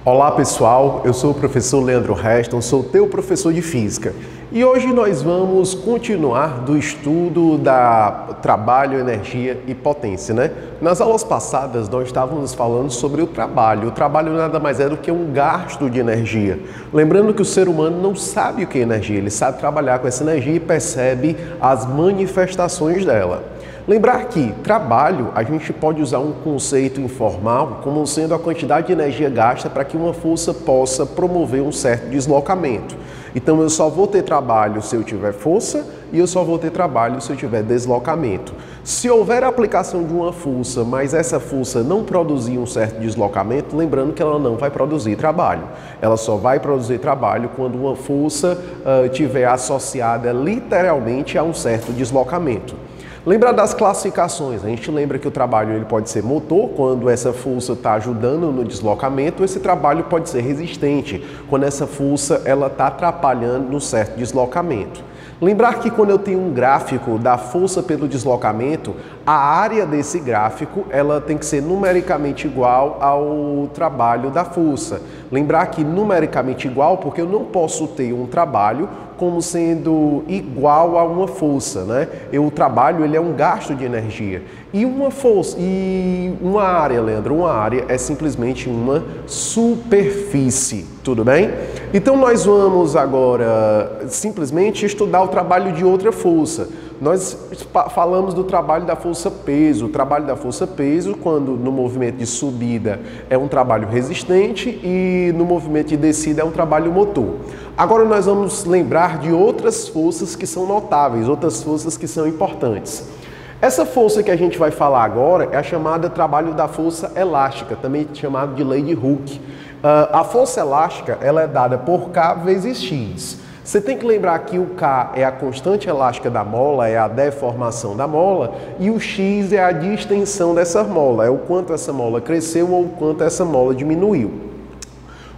Olá pessoal, eu sou o professor Leandro Reston, sou teu professor de Física e hoje nós vamos continuar do estudo da trabalho, energia e potência, né? Nas aulas passadas nós estávamos falando sobre o trabalho nada mais é do que um gasto de energia. Lembrando que o ser humano não sabe o que é energia, ele sabe trabalhar com essa energia e percebe as manifestações dela. Lembrar que trabalho, a gente pode usar um conceito informal como sendo a quantidade de energia gasta para que uma força possa promover um certo deslocamento. Então eu só vou ter trabalho se eu tiver força e eu só vou ter trabalho se eu tiver deslocamento. Se houver aplicação de uma força, mas essa força não produzir um certo deslocamento, lembrando que ela não vai produzir trabalho. Ela só vai produzir trabalho quando uma força estiver associada literalmente a um certo deslocamento. Lembra das classificações, a gente lembra que o trabalho ele pode ser motor, quando essa força está ajudando no deslocamento, esse trabalho pode ser resistente, quando essa força está atrapalhando no certo deslocamento. Lembrar que quando eu tenho um gráfico da força pelo deslocamento, a área desse gráfico ela tem que ser numericamente igual ao trabalho da força. Lembrar que numericamente igual porque eu não posso ter um trabalho como sendo igual a uma força, né? O trabalho ele é um gasto de energia. E uma força, e uma área, Leandro, uma área é simplesmente uma superfície, tudo bem? Então nós vamos agora simplesmente estudar o trabalho de outra força. Nós falamos do trabalho da força-peso. O trabalho da força-peso, quando no movimento de subida é um trabalho resistente e no movimento de descida é um trabalho motor. Agora nós vamos lembrar de outras forças que são notáveis, outras forças que são importantes. Essa força que a gente vai falar agora é a chamada trabalho da força elástica, também chamado de lei de Hooke. A força elástica ela é dada por K vezes X. Você tem que lembrar que o K é a constante elástica da mola, é a deformação da mola, e o X é a distensão dessa mola, é o quanto essa mola cresceu ou o quanto essa mola diminuiu.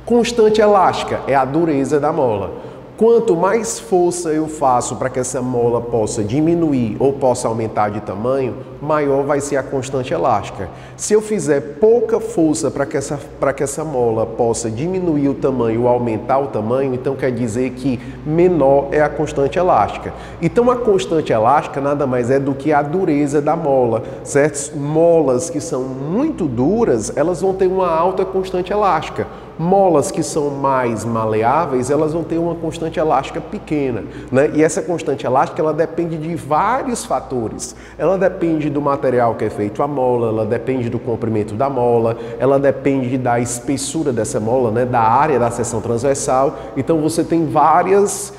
Constante elástica é a dureza da mola. Quanto mais força eu faço para que essa mola possa diminuir ou possa aumentar de tamanho, maior vai ser a constante elástica. Se eu fizer pouca força para que essa mola possa diminuir o tamanho ou aumentar o tamanho, então quer dizer que menor é a constante elástica. Então a constante elástica nada mais é do que a dureza da mola, certo? Molas que são muito duras, elas vão ter uma alta constante elástica. Molas que são mais maleáveis, elas vão ter uma constante elástica pequena, né? E essa constante elástica, ela depende de vários fatores. Ela depende do material que é feito a mola, ela depende do comprimento da mola, ela depende da espessura dessa mola, né? Da área da seção transversal. Então você tem vários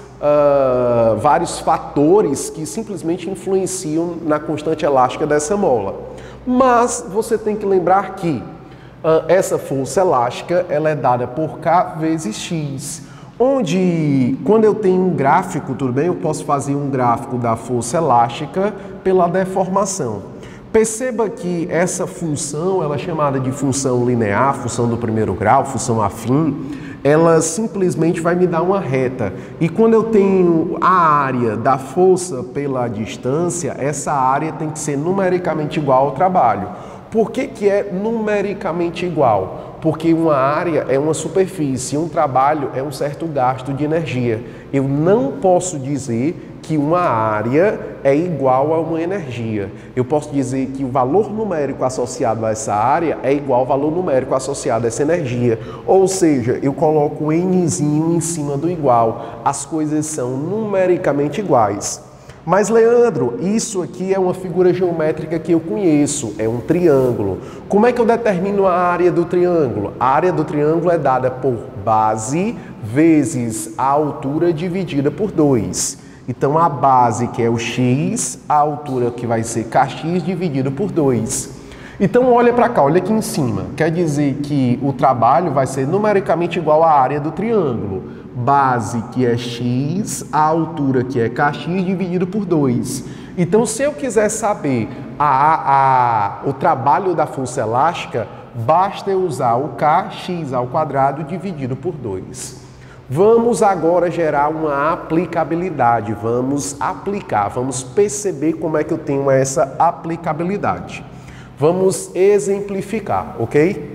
fatores que simplesmente influenciam na constante elástica dessa mola. Mas você tem que lembrar que essa força elástica ela é dada por K vezes X, onde quando eu tenho um gráfico, tudo bem, eu posso fazer um gráfico da força elástica pela deformação. Perceba que essa função, ela é chamada de função linear, função do primeiro grau, função afim, ela simplesmente vai me dar uma reta. E quando eu tenho a área da força pela distância, essa área tem que ser numericamente igual ao trabalho. Por que é numericamente igual? Porque uma área é uma superfície, um trabalho é um certo gasto de energia. Eu não posso dizer que uma área é igual a uma energia. Eu posso dizer que o valor numérico associado a essa área é igual ao valor numérico associado a essa energia. Ou seja, eu coloco um Nzinho em cima do igual. As coisas são numericamente iguais. Mas, Leandro, isso aqui é uma figura geométrica que eu conheço, é um triângulo. Como é que eu determino a área do triângulo? A área do triângulo é dada por base vezes a altura dividida por 2. Então, a base, que é o x, a altura que vai ser kx dividido por 2. Então, olha para cá, olha aqui em cima. Quer dizer que o trabalho vai ser numericamente igual à área do triângulo. Base, que é x, a altura, que é kx, dividido por 2. Então, se eu quiser saber o trabalho da força elástica, basta eu usar o kx ao quadrado dividido por 2. Vamos agora gerar uma aplicabilidade. Vamos aplicar, vamos perceber como é que eu tenho essa aplicabilidade. Vamos exemplificar, ok?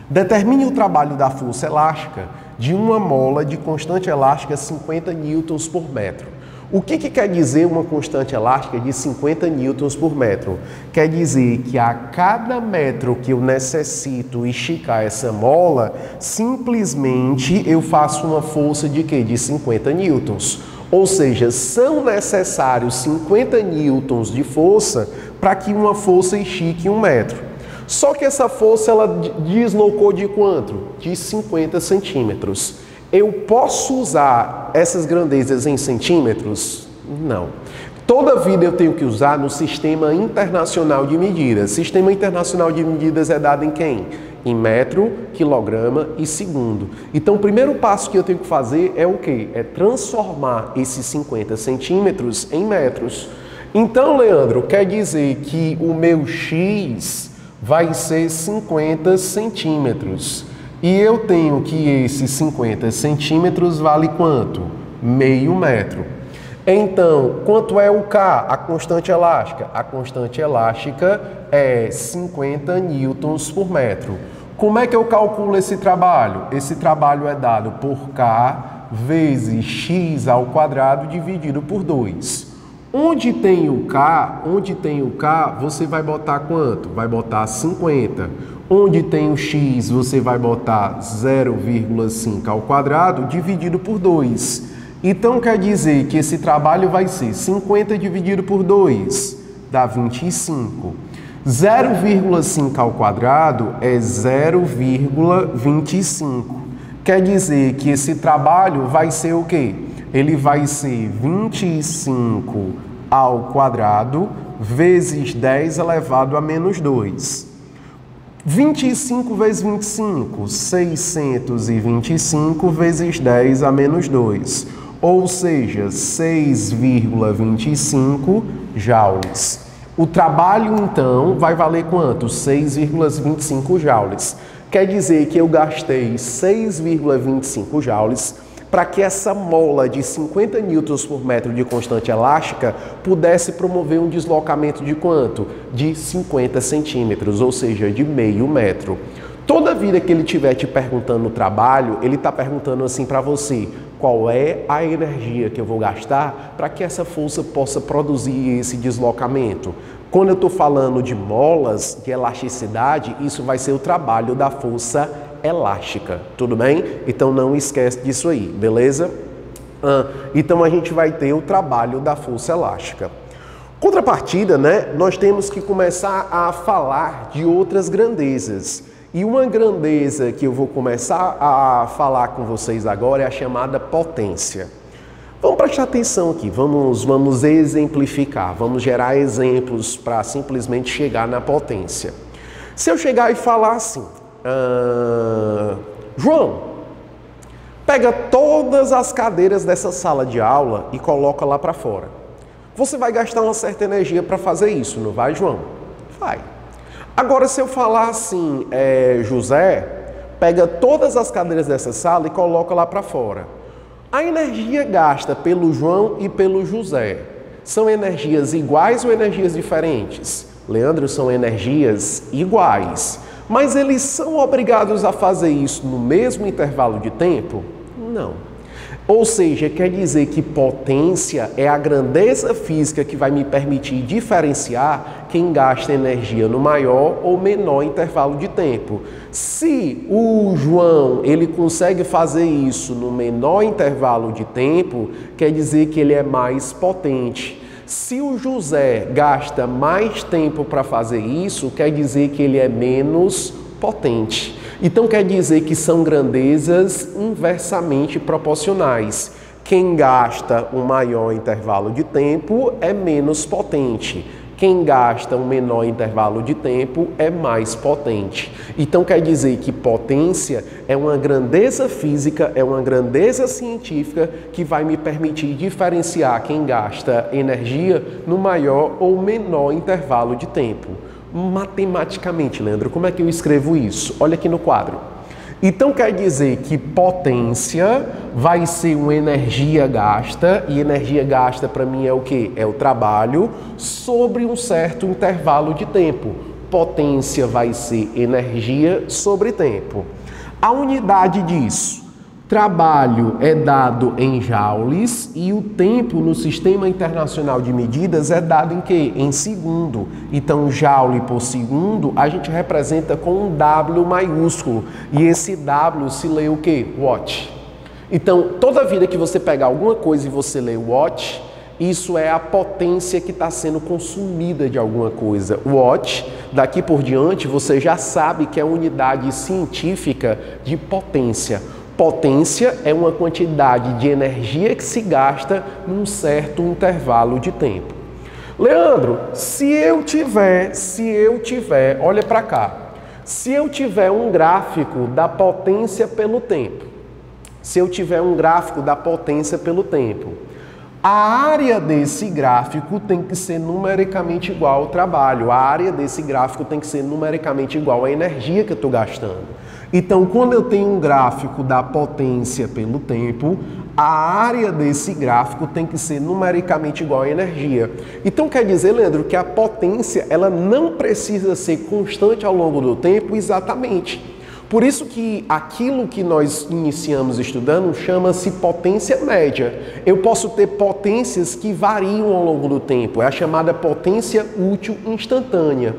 Determine o trabalho da força elástica de uma mola de constante elástica 50 newtons por metro. O que quer dizer uma constante elástica de 50 newtons por metro? Quer dizer que a cada metro que eu necessito esticar essa mola, simplesmente eu faço uma força de quê? De 50 newtons. Ou seja, são necessários 50 newtons de força para que uma força estique 1 metro. Só que essa força ela deslocou de quanto? De 50 centímetros. Eu posso usar essas grandezas em centímetros? Não. Toda vida eu tenho que usar no Sistema Internacional de Medidas. Sistema Internacional de Medidas é dado em quem? Em metro, quilograma e segundo. Então, o primeiro passo que eu tenho que fazer é o quê? É transformar esses 50 centímetros em metros. Então, Leandro, quer dizer que o meu X vai ser 50 centímetros. E eu tenho que esses 50 centímetros vale quanto? Meio metro. Então, quanto é o K, a constante elástica? A constante elástica é 50 newtons por metro. Como é que eu calculo esse trabalho? Esse trabalho é dado por K vezes x ao quadrado dividido por 2. Onde tem o K, você vai botar quanto? Vai botar 50. Onde tem o x, você vai botar 0,5 ao quadrado dividido por 2. Então, quer dizer que esse trabalho vai ser 50 dividido por 2, dá 25. 0,5 ao quadrado é 0,25. Quer dizer que esse trabalho vai ser o quê? Ele vai ser 25 ao quadrado vezes 10 elevado a menos 2. 25 vezes 25, 625 vezes 10 a menos 2. Ou seja, 6,25 joules. O trabalho, então, vai valer quanto? 6,25 joules. Quer dizer que eu gastei 6,25 joules para que essa mola de 50 newtons por metro de constante elástica pudesse promover um deslocamento de quanto? De 50 centímetros, ou seja, de meio metro. Toda vida que ele estiver te perguntando no trabalho, ele está perguntando assim para você: qual é a energia que eu vou gastar para que essa força possa produzir esse deslocamento? Quando eu estou falando de molas, de elasticidade, isso vai ser o trabalho da força elástica, tudo bem? Então não esquece disso aí, beleza? Então a gente vai ter o trabalho da força elástica. Contrapartida, né? Nós temos que começar a falar de outras grandezas. E uma grandeza que eu vou começar a falar com vocês agora é a chamada potência. Vamos prestar atenção aqui, vamos exemplificar, vamos gerar exemplos para simplesmente chegar na potência. Se eu chegar e falar assim, João, pega todas as cadeiras dessa sala de aula e coloca lá para fora. Você vai gastar uma certa energia para fazer isso, não vai, João? Vai. Agora, se eu falar assim, José, pega todas as cadeiras dessa sala e coloca lá para fora. A energia gasta pelo João e pelo José são energias iguais ou energias diferentes? Leandro, são energias iguais. Mas eles são obrigados a fazer isso no mesmo intervalo de tempo? Não. Ou seja, quer dizer que potência é a grandeza física que vai me permitir diferenciar quem gasta energia no maior ou menor intervalo de tempo. Se o João ele consegue fazer isso no menor intervalo de tempo, quer dizer que ele é mais potente. Se o José gasta mais tempo para fazer isso, quer dizer que ele é menos potente. Então quer dizer que são grandezas inversamente proporcionais. Quem gasta um maior intervalo de tempo é menos potente. Quem gasta um menor intervalo de tempo é mais potente. Então quer dizer que potência é uma grandeza física, é uma grandeza científica que vai me permitir diferenciar quem gasta energia no maior ou menor intervalo de tempo. Matematicamente, Leandro, como é que eu escrevo isso? Olha aqui no quadro. Então quer dizer que potência vai ser uma energia gasta, e energia gasta para mim é o quê? É o trabalho sobre um certo intervalo de tempo. Potência vai ser energia sobre tempo. A unidade disso, trabalho é dado em joules e o tempo no Sistema Internacional de Medidas é dado em quê? Em segundo. Então, joule por segundo a gente representa com um W maiúsculo. E esse W se lê o quê? Watt. Então, toda vida que você pegar alguma coisa e você lê watt, isso é a potência que está sendo consumida de alguma coisa. Watt, daqui por diante, você já sabe que é a unidade científica de potência. Potência é uma quantidade de energia que se gasta num certo intervalo de tempo. Leandro, se eu tiver, olha para cá, se eu tiver um gráfico da potência pelo tempo, a área desse gráfico tem que ser numericamente igual ao trabalho, a área desse gráfico tem que ser numericamente igual à energia que eu estou gastando. Então, quando eu tenho um gráfico da potência pelo tempo, a área desse gráfico tem que ser numericamente igual à energia. Então, quer dizer, Leandro, que a potência ela não precisa ser constante ao longo do tempo exatamente. Por isso que aquilo que nós iniciamos estudando chama-se potência média. Eu posso ter potências que variam ao longo do tempo, é a chamada potência útil instantânea.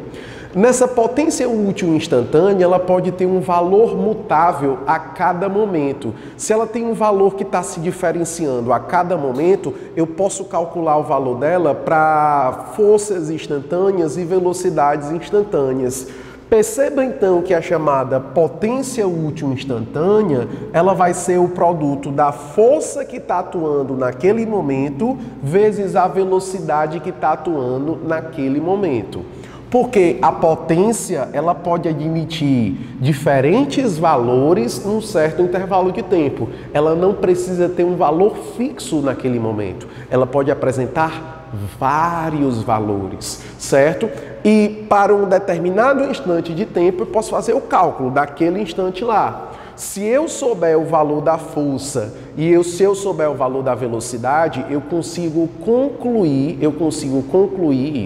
Nessa potência útil instantânea, ela pode ter um valor mutável a cada momento. Se ela tem um valor que está se diferenciando a cada momento, eu posso calcular o valor dela para forças instantâneas e velocidades instantâneas. Perceba então que a chamada potência útil instantânea, ela vai ser o produto da força que está atuando naquele momento vezes a velocidade que está atuando naquele momento. Porque a potência ela pode admitir diferentes valores num certo intervalo de tempo. Ela não precisa ter um valor fixo naquele momento. Ela pode apresentar vários valores, certo? E para um determinado instante de tempo eu posso fazer o cálculo daquele instante lá. Se eu souber o valor da força e se eu souber o valor da velocidade, eu consigo concluir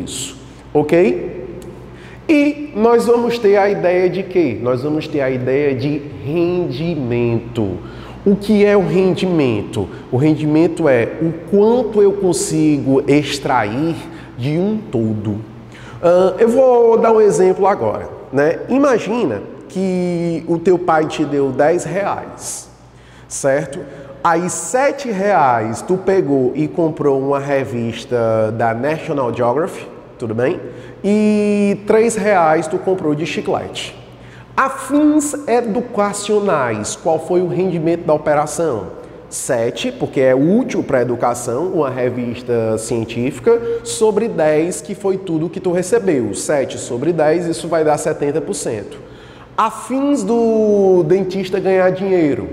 isso, ok? E nós vamos ter a ideia de quê? Nós vamos ter a ideia de rendimento. O que é o rendimento? O rendimento é o quanto eu consigo extrair de um todo. Eu vou dar um exemplo agora, né? Imagina que o teu pai te deu R$10, certo? Aí R$7 tu pegou e comprou uma revista da National Geographic, tudo bem? E R$3 tu comprou de chiclete. A fins educacionais, qual foi o rendimento da operação? 7, porque é útil para a educação, uma revista científica, sobre 10, que foi tudo que tu recebeu. 7 sobre 10, isso vai dar 70%. A fins do dentista ganhar dinheiro,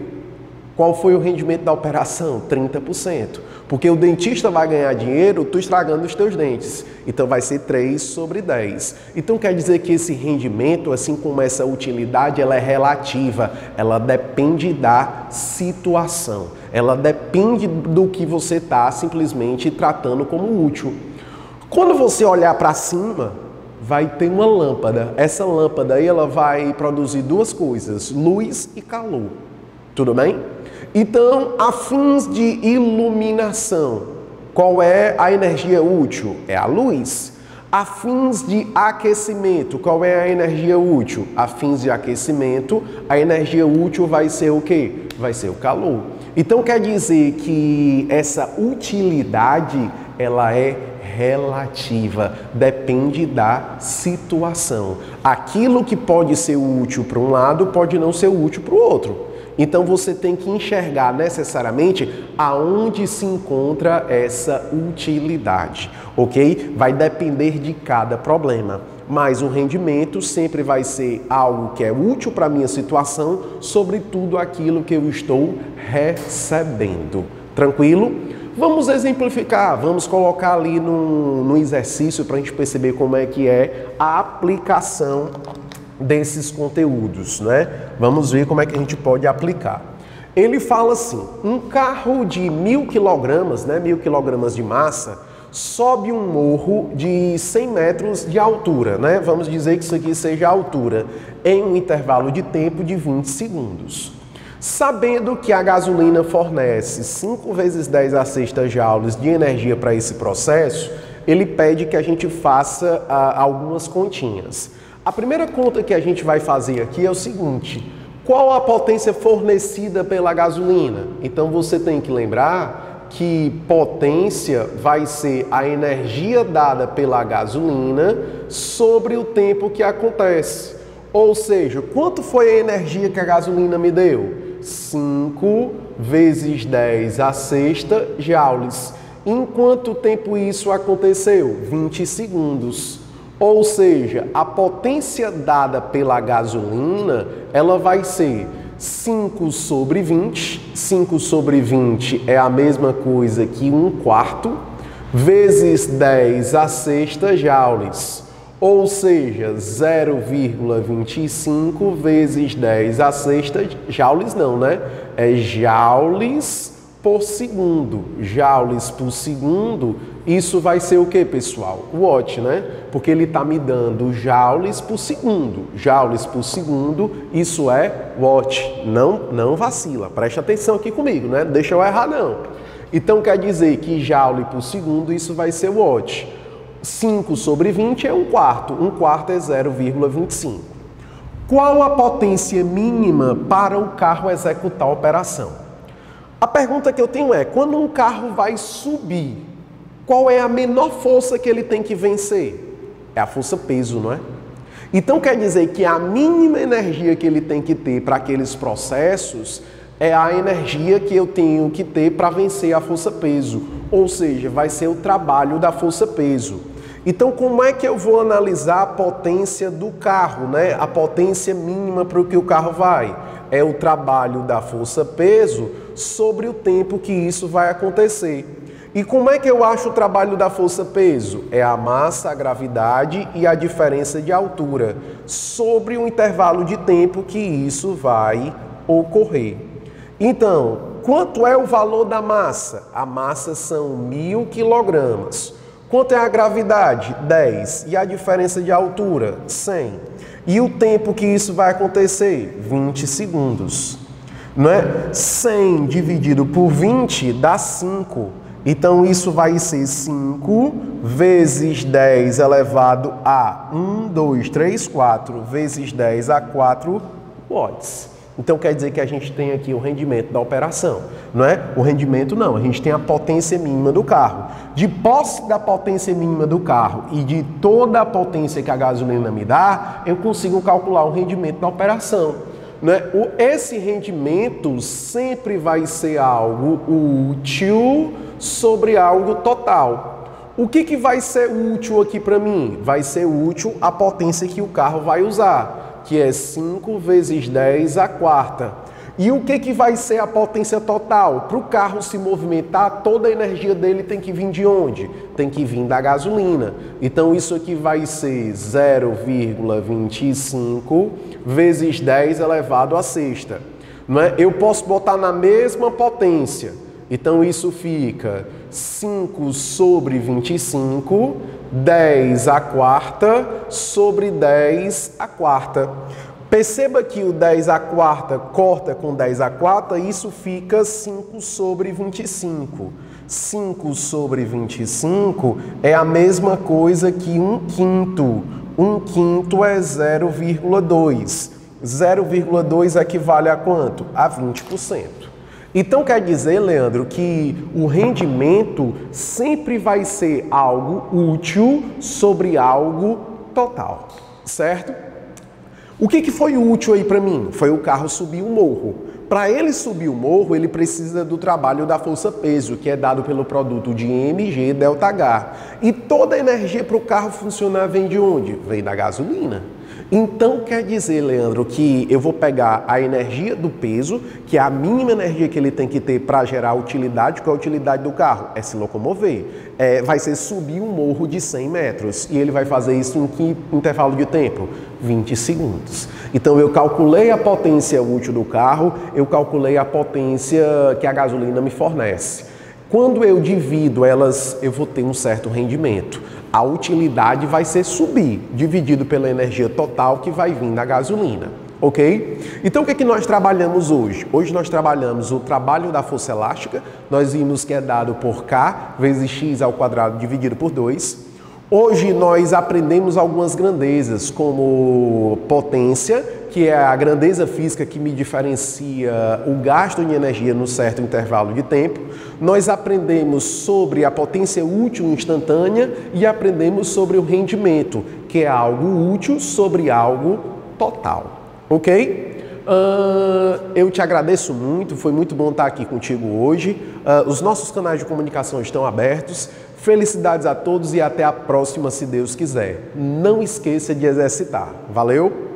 qual foi o rendimento da operação? 30%. Porque o dentista vai ganhar dinheiro tu estragando os teus dentes. Então vai ser 3 sobre 10. Então quer dizer que esse rendimento, assim como essa utilidade, ela é relativa. Ela depende da situação. Ela depende do que você está simplesmente tratando como útil. Quando você olhar para cima, vai ter uma lâmpada. Essa lâmpada aí ela vai produzir duas coisas, luz e calor. Tudo bem? Então, a fins de iluminação, qual é a energia útil? É a luz. A fins de aquecimento, qual é a energia útil? A fins de aquecimento, a energia útil vai ser o quê? Vai ser o calor. Então, quer dizer que essa utilidade, ela é relativa, depende da situação. Aquilo que pode ser útil para um lado, pode não ser útil para o outro. Então você tem que enxergar necessariamente aonde se encontra essa utilidade, ok? Vai depender de cada problema, mas o rendimento sempre vai ser algo que é útil para a minha situação, sobretudo aquilo que eu estou recebendo. Tranquilo? Vamos exemplificar, vamos colocar ali no exercício para a gente perceber como é que é a aplicação desses conteúdos, né? Vamos ver como é que a gente pode aplicar. Ele fala assim, um carro de 1000 kg, né, 1000 kg de massa, sobe um morro de 100 metros de altura, né? Vamos dizer que isso aqui seja a altura, em um intervalo de tempo de 20 segundos. Sabendo que a gasolina fornece 5 vezes 10 a sexta joules de energia para esse processo, ele pede que a gente faça algumas continhas. A primeira conta que a gente vai fazer aqui é o seguinte: qual a potência fornecida pela gasolina? Então você tem que lembrar que potência vai ser a energia dada pela gasolina sobre o tempo que acontece. Ou seja, quanto foi a energia que a gasolina me deu? 5 vezes 10 a sexta joules. Em quanto tempo isso aconteceu? 20 segundos. Ou seja, a potência dada pela gasolina, ela vai ser 5 sobre 20. 5 sobre 20 é a mesma coisa que 1/4, vezes 10 a sexta joules. Ou seja, 0,25 vezes 10 a sexta, joules não, né? É joules por segundo. Joules por segundo, isso vai ser o que, pessoal? Watt, né? Porque ele está me dando joules por segundo. Joules por segundo, isso é watt. Não vacila, preste atenção aqui comigo, né? Deixa eu errar, não. Então quer dizer que joule por segundo, isso vai ser watt. 5 sobre 20 é 1/4. 1/4 é 0,25. Qual a potência mínima para o carro executar a operação? A pergunta que eu tenho é, quando um carro vai subir, qual é a menor força que ele tem que vencer? É a força-peso, não é? Então quer dizer que a mínima energia que ele tem que ter para aqueles processos é a energia que eu tenho que ter para vencer a força-peso. Ou seja, vai ser o trabalho da força-peso. Então, como é que eu vou analisar a potência do carro, né? A potência mínima para o que o carro vai? É o trabalho da força-peso sobre o tempo que isso vai acontecer. E como é que eu acho o trabalho da força-peso? É a massa, a gravidade e a diferença de altura sobre o intervalo de tempo que isso vai ocorrer. Então, quanto é o valor da massa? A massa são 1000 quilogramas. Quanto é a gravidade? 10. E a diferença de altura? 100. E o tempo que isso vai acontecer? 20 segundos. Não é? 100 dividido por 20 dá 5. Então, isso vai ser 5 vezes 10 elevado a 1, 2, 3, 4 vezes 10 a 4 watts. Então, quer dizer que a gente tem aqui o rendimento da operação, não é? O rendimento não, a gente tem a potência mínima do carro. De posse da potência mínima do carro e de toda a potência que a gasolina me dá, eu consigo calcular o rendimento da operação. Né? Esse rendimento sempre vai ser algo útil sobre algo total. O que vai ser útil aqui para mim? Vai ser útil a potência que o carro vai usar, que é 5 vezes 10 a quarta. E o que vai ser a potência total? Para o carro se movimentar, toda a energia dele tem que vir de onde? Tem que vir da gasolina. Então isso aqui vai ser 0,25 vezes 10 elevado à sexta. Não é? Eu posso botar na mesma potência. Então isso fica 5 sobre 25, 10 à quarta sobre 10 à quarta. Perceba que o 10 à quarta corta com 10 à quarta, isso fica 5 sobre 25. 5 sobre 25 é a mesma coisa que 1/5. 1/5 é 0,2. 0,2 equivale a quanto? A 20%. Então quer dizer, Leandro, que o rendimento sempre vai ser algo útil sobre algo total, certo? O que foi útil aí para mim? Foi o carro subir o morro. Para ele subir o morro, ele precisa do trabalho da força-peso, que é dado pelo produto de mg ΔH. E toda a energia para o carro funcionar vem de onde? Vem da gasolina. Então quer dizer, Leandro, que eu vou pegar a energia do peso, que é a mínima energia que ele tem que ter para gerar utilidade. Qual é a utilidade do carro? É se locomover. Vai ser subir um morro de 100 metros. E ele vai fazer isso em que intervalo de tempo? 20 segundos. Então eu calculei a potência útil do carro, eu calculei a potência que a gasolina me fornece. Quando eu divido elas, eu vou ter um certo rendimento. A utilidade vai ser subir, dividido pela energia total que vai vir da gasolina. Ok? Então o que é que nós trabalhamos hoje? Hoje nós trabalhamos o trabalho da força elástica. Nós vimos que é dado por K vezes x ao quadrado dividido por 2. Hoje nós aprendemos algumas grandezas, como potência, que é a grandeza física que me diferencia o gasto de energia num certo intervalo de tempo. Nós aprendemos sobre a potência útil instantânea e aprendemos sobre o rendimento, que é algo útil sobre algo total. Ok? Eu te agradeço muito, foi muito bom estar aqui contigo hoje. Os nossos canais de comunicação estão abertos. Felicidades a todos e até a próxima, se Deus quiser. Não esqueça de exercitar. Valeu?